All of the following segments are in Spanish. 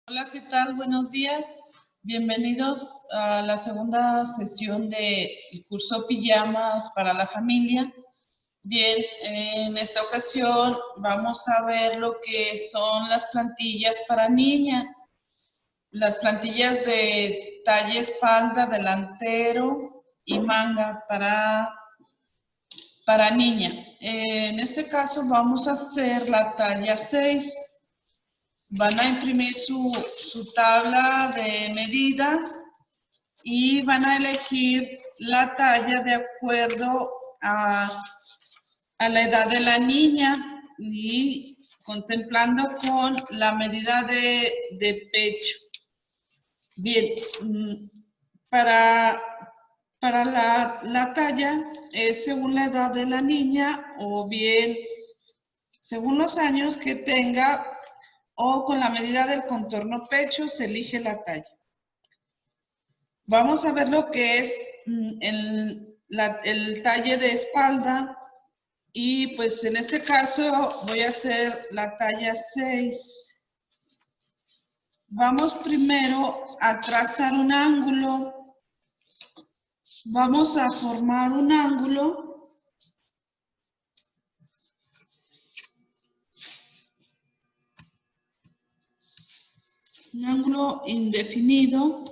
Hola, ¿qué tal? Buenos días. Bienvenidos a la segunda sesión del curso Pijamas para la Familia. Bien, en esta ocasión vamos a ver lo que son las plantillas para niña. Las plantillas de talla espalda, delantero y manga para niña. En este caso vamos a hacer la talla 6. Van a imprimir su tabla de medidas y van a elegir la talla de acuerdo a la edad de la niña y contemplando con la medida de pecho. Bien, para la talla es según la edad de la niña o bien según los años que tenga o con la medida del contorno pecho se elige la talla. Vamos a ver lo que es el talle de espalda y pues en este caso voy a hacer la talla 6. Vamos primero a trazar un ángulo. Vamos a formar un ángulo. Un ángulo indefinido.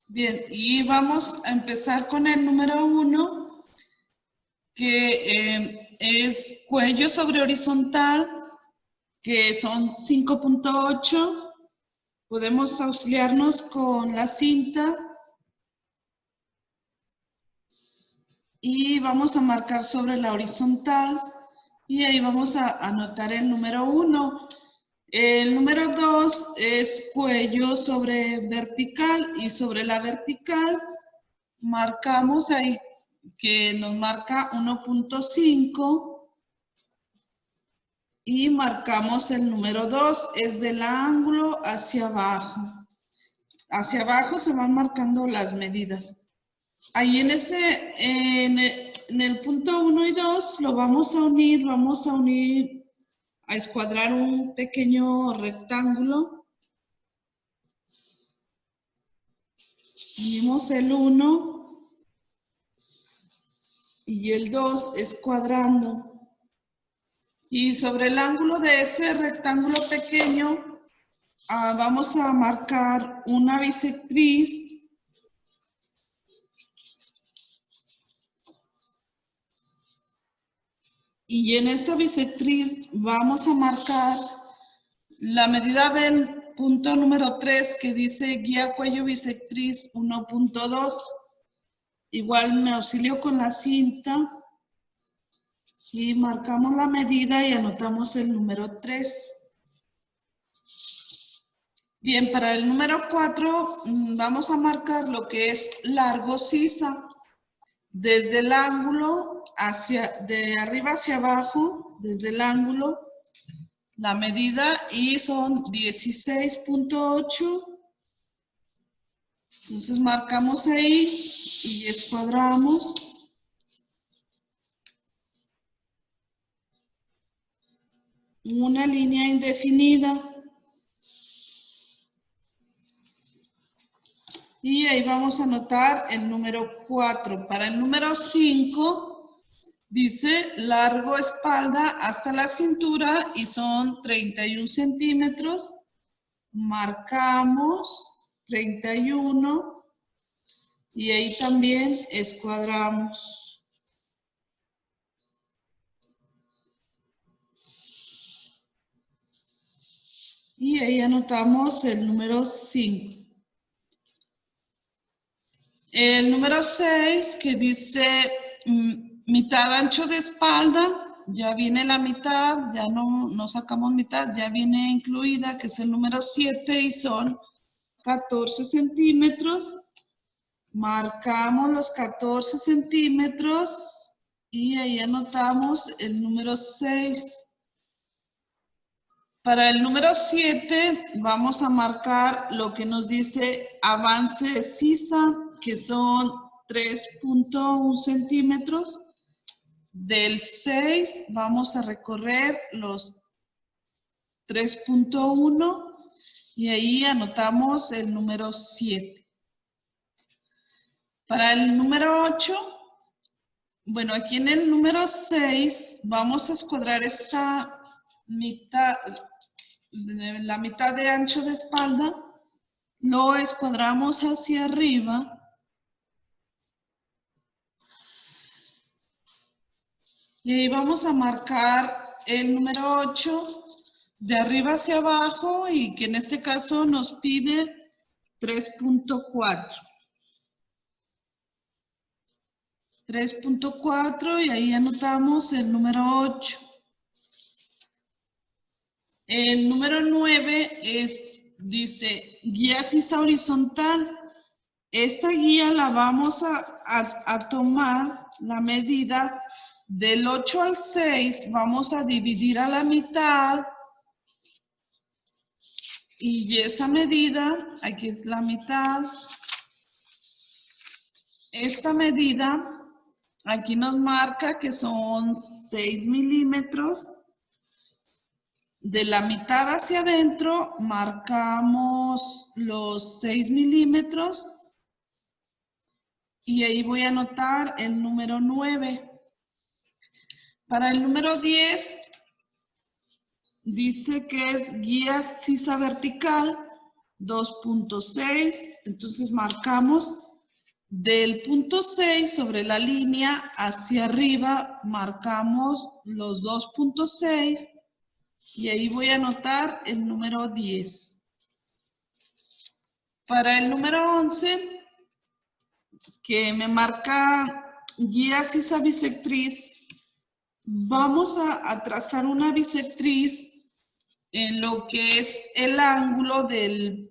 Bien, y vamos a empezar con el número 1, que es cuello sobre horizontal, que son 5.8. Podemos auxiliarnos con la cinta y vamos a marcar sobre la horizontal y ahí vamos a anotar el número 1. El número 2 es cuello sobre vertical y sobre la vertical marcamos ahí que nos marca 1.5 y marcamos el número 2, es del ángulo hacia abajo. Hacia abajo se van marcando las medidas. Ahí en el punto 1 y 2 lo vamos a unir, a escuadrar un pequeño rectángulo. Unimos el 1 y el 2 escuadrando. Y sobre el ángulo de ese rectángulo pequeño vamos a marcar una bisectriz. Y en esta bisectriz vamos a marcar la medida del punto número 3 que dice guía cuello bisectriz 1.2. Igual me auxilio con la cinta y marcamos la medida y anotamos el número 3. Bien, para el número 4 vamos a marcar lo que es largo sisa. Desde el ángulo, de arriba hacia abajo, desde el ángulo, la medida y son 16.8. Entonces marcamos ahí y escuadramos. Una línea indefinida. Y ahí vamos a anotar el número 4. Para el número 5 dice largo espalda hasta la cintura y son 31 centímetros. Marcamos 31 y ahí también escuadramos. Y ahí anotamos el número 5. El número 6 que dice mitad ancho de espalda ya viene la mitad, ya no sacamos mitad, ya viene incluida, que es el número 7 y son 14 centímetros. Marcamos los 14 centímetros y ahí anotamos el número 6. Para el número 7 vamos a marcar lo que nos dice avance de sisa, que son 3.1 centímetros. Del 6 vamos a recorrer los 3.1 y ahí anotamos el número 7. Para el número 8, bueno, aquí en el número 6 vamos a escuadrar esta mitad, la mitad de ancho de espalda, lo escuadramos hacia arriba. Y ahí vamos a marcar el número 8 de arriba hacia abajo y que en este caso nos pide 3.4. 3.4 y ahí anotamos el número 8. El número 9 dice guía sisa horizontal. Esta guía la vamos a tomar la medida del 8 al 6, vamos a dividir a la mitad y esa medida, aquí es la mitad, esta medida aquí nos marca que son 6 milímetros. De la mitad hacia adentro marcamos los 6 milímetros y ahí voy a anotar el número 9. Para el número 10 dice que es guía sisa vertical 2.6, entonces marcamos del punto 6 sobre la línea hacia arriba, marcamos los 2.6 y ahí voy a anotar el número 10. Para el número 11, que me marca guía sisa bisectriz, vamos a trazar una bisectriz en lo que es el ángulo del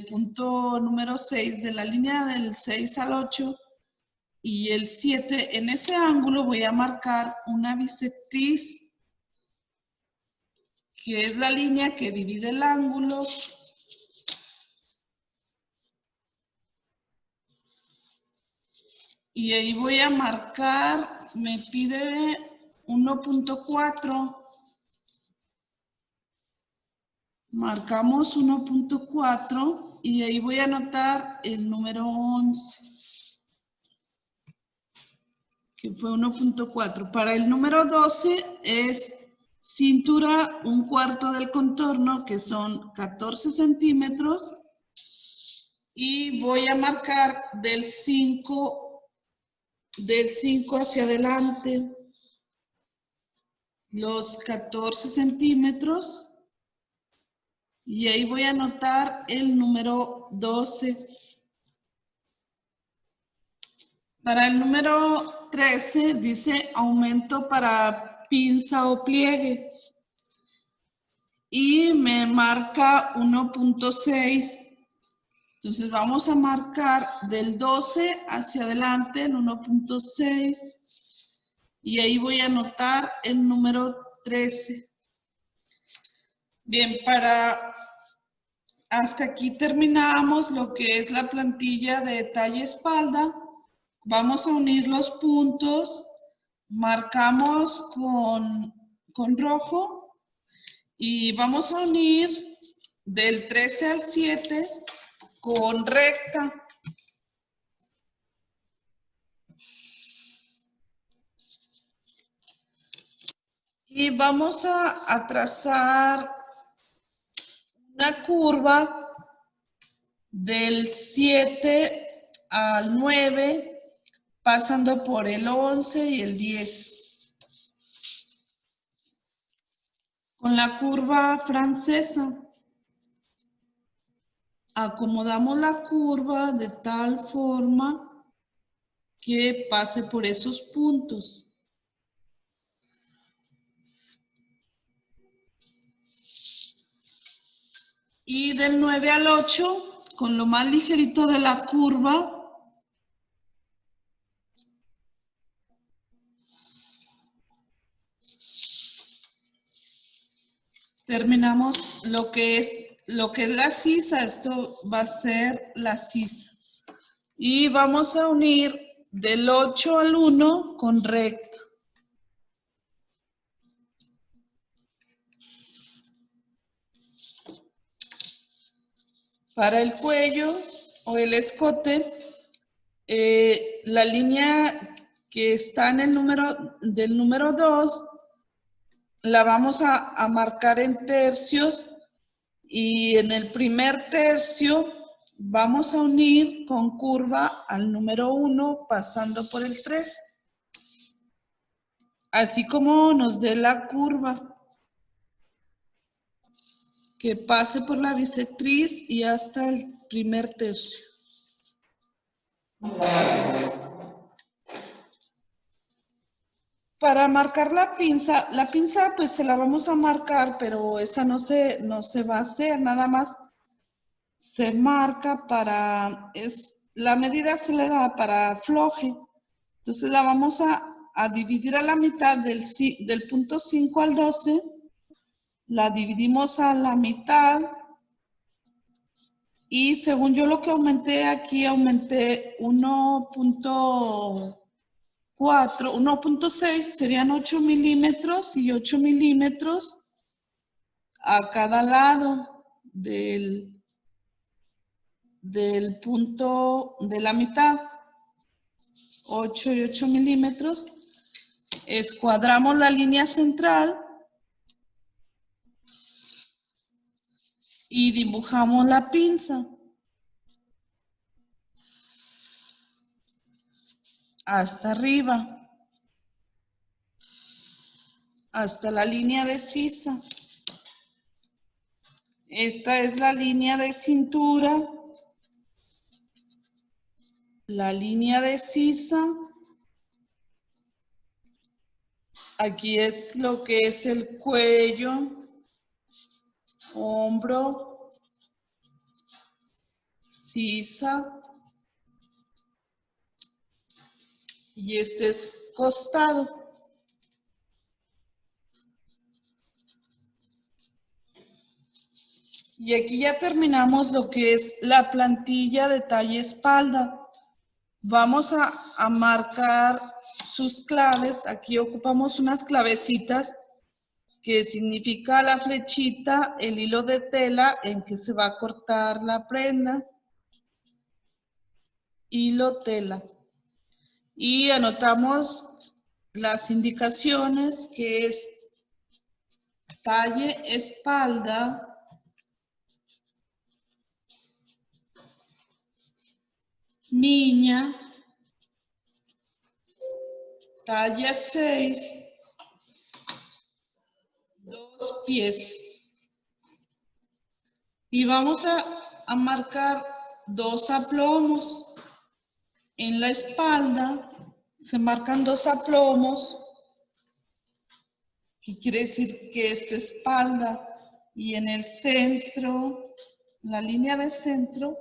punto número 6, de la línea del 6 al 8 y el 7. En ese ángulo voy a marcar una bisectriz, que es la línea que divide el ángulo. Y ahí voy a marcar, me pide 1.4. Marcamos 1.4 y ahí voy a anotar el número 11, que fue 1.4. Para el número 12 es cintura 1/4 del contorno, que son 14 centímetros. Y voy a marcar del 5 hacia adelante los 14 centímetros. Y ahí voy a anotar el número 12. Para el número 13 dice aumento para pinza o pliegue. Y me marca 1.6. Entonces vamos a marcar del 12 hacia adelante en 1.6. Y ahí voy a anotar el número 13. Bien, hasta aquí terminamos lo que es la plantilla de talla espalda. Vamos a unir los puntos, marcamos con rojo y vamos a unir del 13 al 7 con recta. Y vamos a trazar una curva del 7 al 9, pasando por el 11 y el 10. Con la curva francesa, acomodamos la curva de tal forma que pase por esos puntos. Y del 9 al 8, con lo más ligerito de la curva, terminamos lo que es la sisa. Esto va a ser la sisa. Y vamos a unir del 8 al 1 con recta. Para el cuello o el escote, la línea que está en el número 2, la vamos a marcar en tercios, y en el primer tercio vamos a unir con curva al número 1 pasando por el 3. Así como nos dé la curva, que pase por la bisectriz y hasta el primer tercio. Para marcar la pinza pues se la vamos a marcar, pero esa no se va a hacer, nada más se marca para, la medida se le da para floje. Entonces la vamos a dividir a la mitad del punto 5 al 12, la dividimos a la mitad, y según yo lo que aumenté aquí, aumenté 1.6, serían 8 milímetros y 8 milímetros a cada lado del punto de la mitad, 8 y 8 milímetros. Escuadramos la línea central y dibujamos la pinza hasta arriba, hasta la línea de sisa. Esta es la línea de cintura, la línea de sisa. Aquí es lo que es el cuello, hombro, sisa, y este es costado. Y aquí ya terminamos lo que es la plantilla de talla espalda. Vamos a marcar sus claves. Aquí ocupamos unas clavecitas que significa la flechita, el hilo de tela en que se va a cortar la prenda. Hilo, tela. Y anotamos las indicaciones, que es talle espalda, niña, talla 6, 2 pies. Y vamos a marcar 2 aplomos. En la espalda se marcan 2 aplomos, que quiere decir que es espalda. Y en el centro, la línea de centro,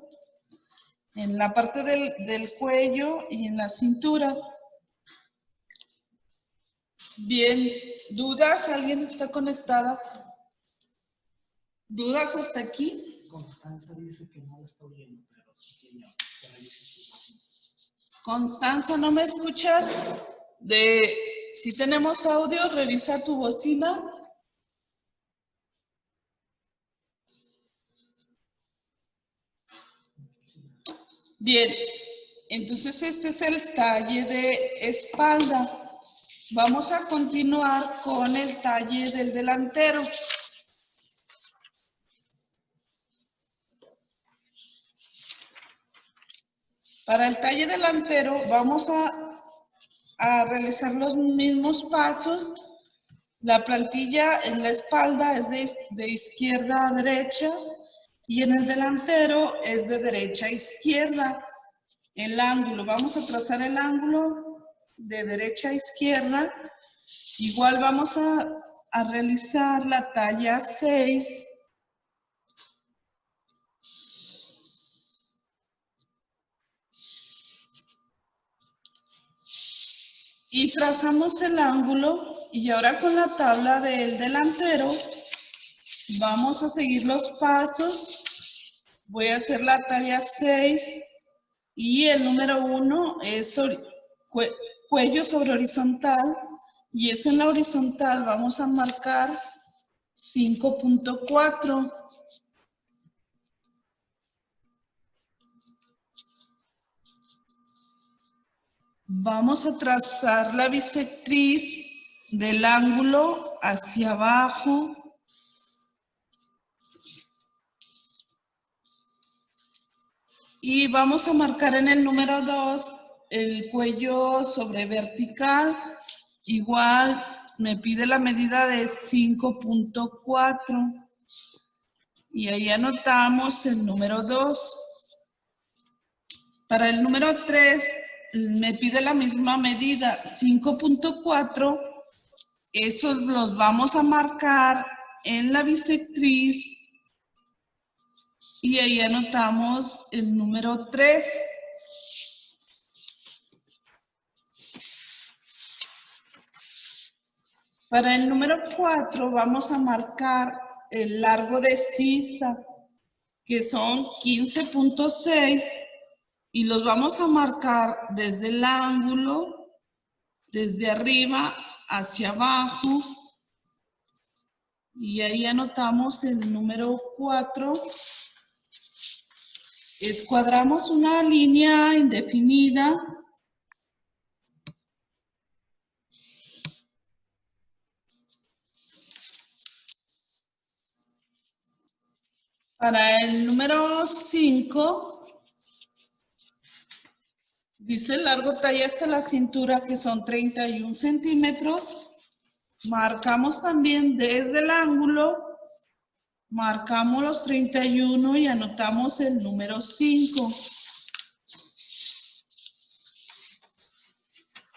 en la parte del cuello y en la cintura. Bien, ¿dudas? ¿Alguien está conectada? ¿Dudas hasta aquí? Constanza dice que no la está oyendo, pero sí que Constanza, ¿no me escuchas? Si tenemos audio, revisa tu bocina. Bien, entonces este es el talle de espalda. Vamos a continuar con el talle del delantero. Para el talle delantero vamos a realizar los mismos pasos. La plantilla en la espalda es de izquierda a derecha, y en el delantero es de derecha a izquierda. El ángulo, vamos a trazar el ángulo de derecha a izquierda. Igual vamos a realizar la talla 6 y trazamos el ángulo. Y ahora con la tabla del delantero vamos a seguir los pasos. Voy a hacer la talla 6 y el número 1 es cuello sobre horizontal, y es en la horizontal vamos a marcar 5.4. Vamos a trazar la bisectriz del ángulo hacia abajo. Y vamos a marcar en el número 2 el cuello sobre vertical. Igual me pide la medida de 5.4. Y ahí anotamos el número 2. Para el número 3 me pide la misma medida, 5.4. Esos los vamos a marcar en la bisectriz. Y ahí anotamos el número 3. Para el número 4 vamos a marcar el largo de sisa, que son 15.6, y los vamos a marcar desde el ángulo, desde arriba hacia abajo. Y ahí anotamos el número 4. Escuadramos una línea indefinida. Para el número 5, dice largo talla hasta la cintura, que son 31 centímetros. Marcamos también desde el ángulo, marcamos los 31 y anotamos el número 5.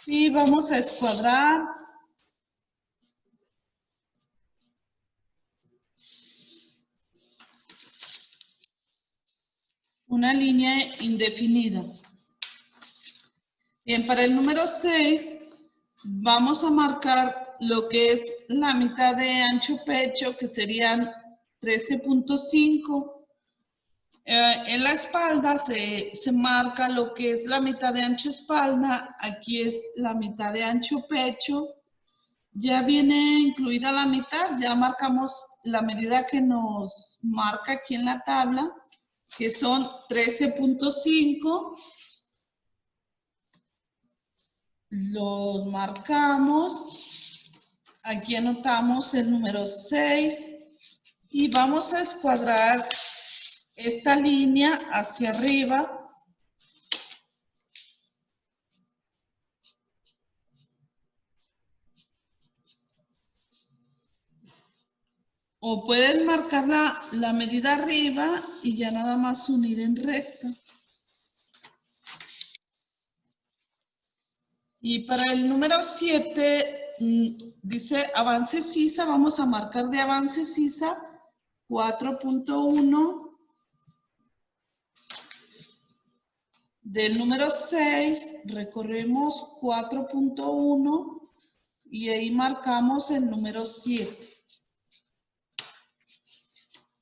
Y vamos a escuadrar. Una línea indefinida. Bien, para el número 6 vamos a marcar lo que es la mitad de ancho pecho, que serían 13.5. En la espalda se marca lo que es la mitad de ancho espalda. Aquí es la mitad de ancho pecho. Ya viene incluida la mitad. Ya marcamos la medida que nos marca aquí en la tabla, que son 13.5. Los marcamos. Aquí anotamos el número 6 y vamos a escuadrar esta línea hacia arriba. O pueden marcar la medida arriba y ya nada más unir en recta. Y para el número 7, dice avance sisa, vamos a marcar de avance sisa 4.1. Del número 6 recorremos 4.1 y ahí marcamos el número 7.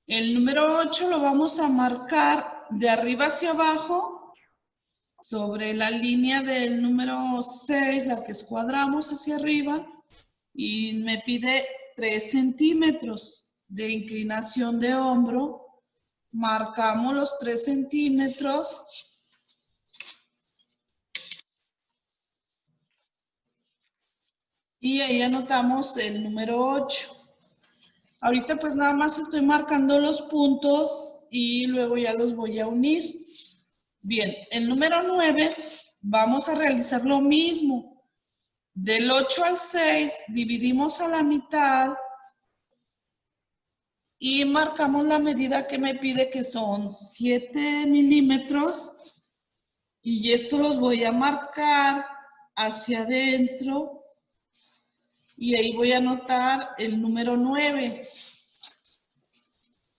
El número 8 lo vamos a marcar de arriba hacia abajo, sobre la línea del número 6, la que escuadramos hacia arriba, y me pide 3 centímetros de inclinación de hombro. Marcamos los 3 centímetros. Y ahí anotamos el número 8. Ahorita pues nada más estoy marcando los puntos y luego ya los voy a unir. Bien, el número 9 vamos a realizar lo mismo. Del 8 al 6 dividimos a la mitad y marcamos la medida que me pide, que son 7 milímetros. Y esto los voy a marcar hacia adentro. Y ahí voy a anotar el número 9.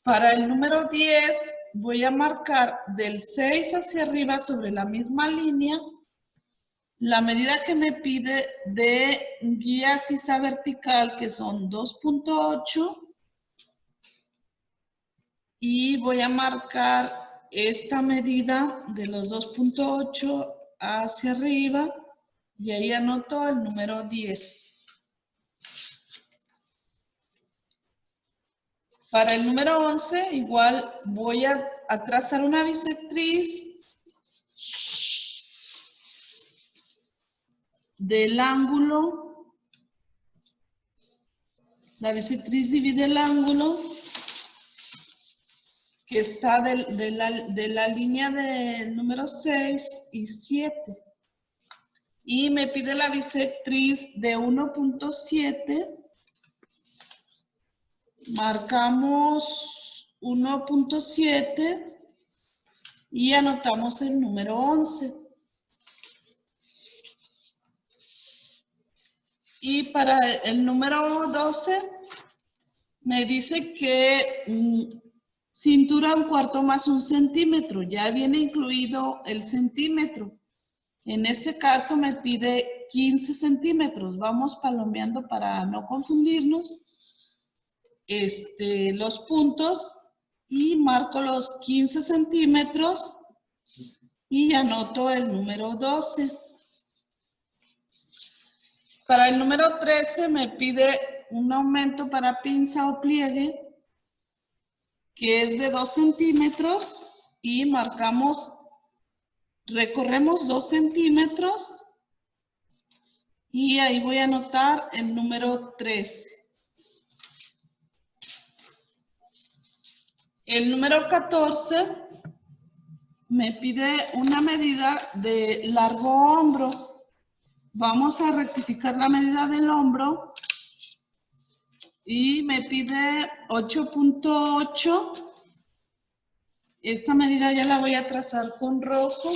Para el número 10 voy a marcar del 6 hacia arriba sobre la misma línea La medida que me pide de guía sisa vertical, que son 2.8, y voy a marcar esta medida de los 2.8 hacia arriba y ahí anoto el número 10. Para el número 11 igual voy a trazar una bisectriz del ángulo. La bisectriz divide el ángulo que está de la línea de número 6 y 7. Y me pide la bisectriz de 1.7. Marcamos 1.7 y anotamos el número 11. Y para el número 12 me dice que cintura 1/4 más 1 centímetro. Ya viene incluido el centímetro. En este caso me pide 15 centímetros. Vamos palomeando para no confundirnos. Los puntos y marco los 15 centímetros y anoto el número 12. Para el número 13 me pide un aumento para pinza o pliegue que es de 2 centímetros y marcamos, recorremos 2 centímetros y ahí voy a anotar el número 13. El número 14 me pide una medida de largo hombro. Vamos a rectificar la medida del hombro y me pide 8.8. Esta medida ya la voy a trazar con rojo.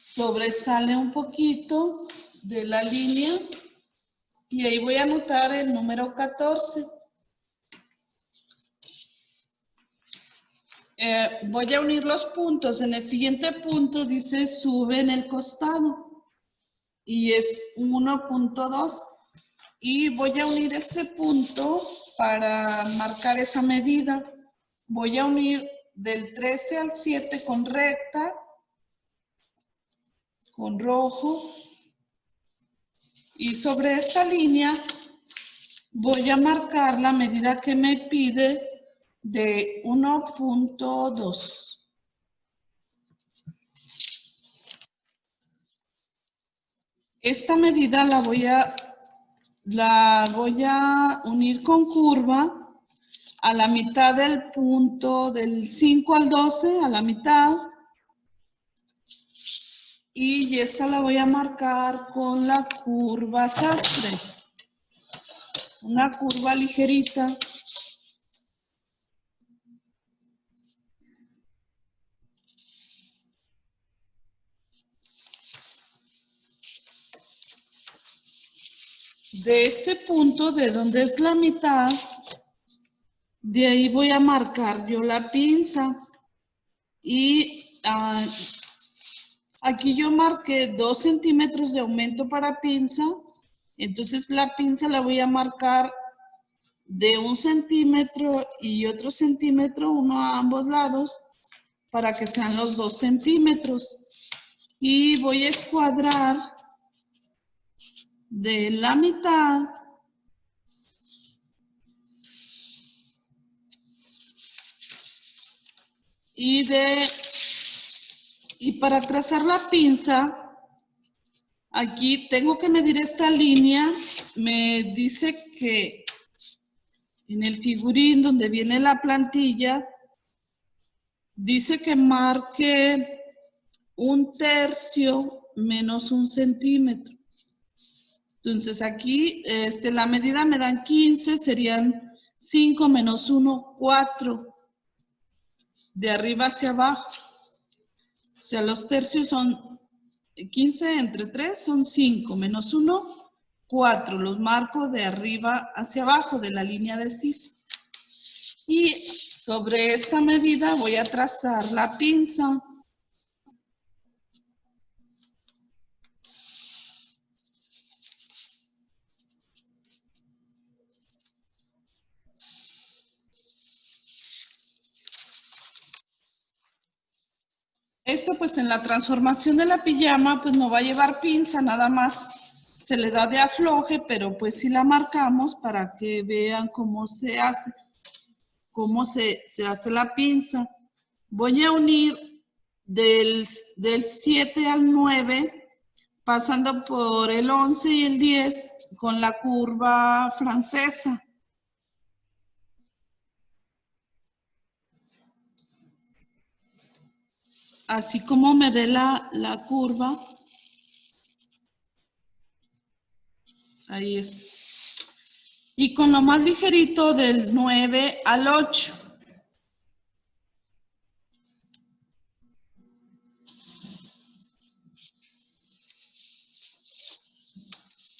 Sobresale un poquito de la línea y ahí voy a anotar el número 14. Voy a unir los puntos. En el siguiente punto dice sube en el costado y es 1.2 y voy a unir ese punto para marcar esa medida. Voy a unir del 13 al 7 con recta, con rojo, y sobre esta línea voy a marcar la medida que me pide de 1.2. Esta medida la voy a unir con curva a la mitad del punto del 5 al 12, a la mitad. Y esta la voy a marcar con la curva sastre. Una curva ligerita. De este punto, de donde es la mitad, de ahí voy a marcar yo la pinza. Y aquí yo marqué 2 centímetros de aumento para pinza. Entonces la pinza la voy a marcar de 1 centímetro y otro centímetro, uno a ambos lados, para que sean los 2 centímetros. Y voy a escuadrar de la mitad y para trazar la pinza, aquí tengo que medir esta línea. Me dice que en el figurín donde viene la plantilla, dice que marque 1/3 menos 1 centímetro. Entonces aquí la medida me dan 15, serían 5 menos 1, 4. De arriba hacia abajo. O sea, los tercios son 15 entre 3 son 5, menos 1, 4, los marco de arriba hacia abajo de la línea de sisa. Y sobre esta medida voy a trazar la pinza. Esto pues en la transformación de la pijama pues no va a llevar pinza, nada más se le da de afloje, pero pues sí la marcamos para que vean cómo se hace, se hace la pinza. Voy a unir del 7 al 9, pasando por el 11 y el 10 con la curva francesa. Así como me dé la curva, ahí es. Y con lo más ligerito del 9 al 8.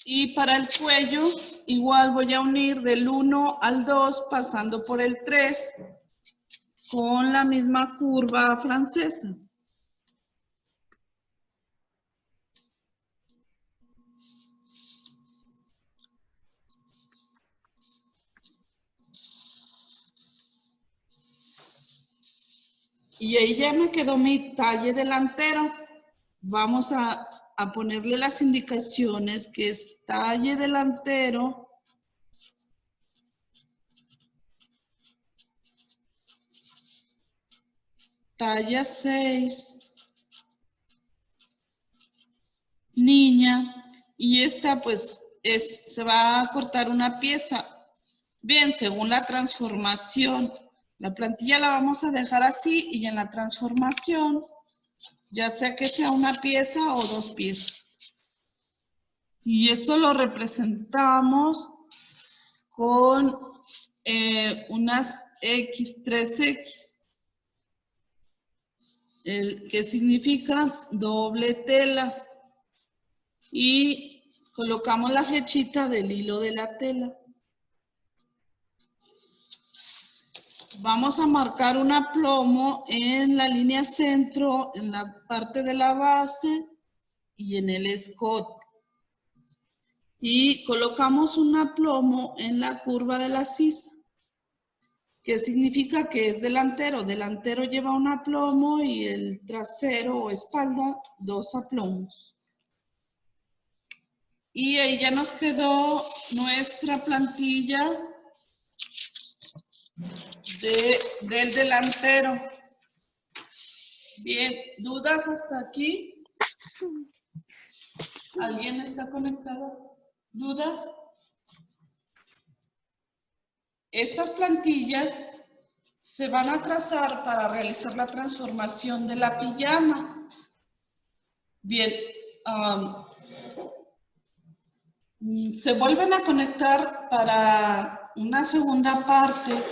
Y para el cuello, igual voy a unir del 1 al 2, pasando por el 3, con la misma curva francesa. Y ahí ya me quedó mi talle delantero. Vamos a ponerle las indicaciones que es talle delantero, talla 6, niña, y esta pues se va a cortar una pieza. Bien, según la transformación, la plantilla la vamos a dejar así y en la transformación, ya sea que sea una pieza o 2 piezas. Y eso lo representamos con unas X, 3X, que significa doble tela. Y colocamos la flechita del hilo de la tela. Vamos a marcar un aplomo en la línea centro, en la parte de la base y en el escote. Y colocamos un aplomo en la curva de la sisa, que significa que es delantero. Delantero lleva un aplomo y el trasero o espalda 2 aplomos. Y ahí ya nos quedó nuestra plantilla del delantero. Bien, ¿dudas hasta aquí? ¿Alguien está conectado? ¿Dudas? Estas plantillas se van a trazar para realizar la transformación de la pijama. Bien, se vuelven a conectar para una segunda parte.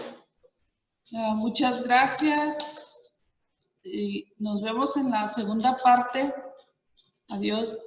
Muchas gracias y nos vemos en la segunda parte. Adiós.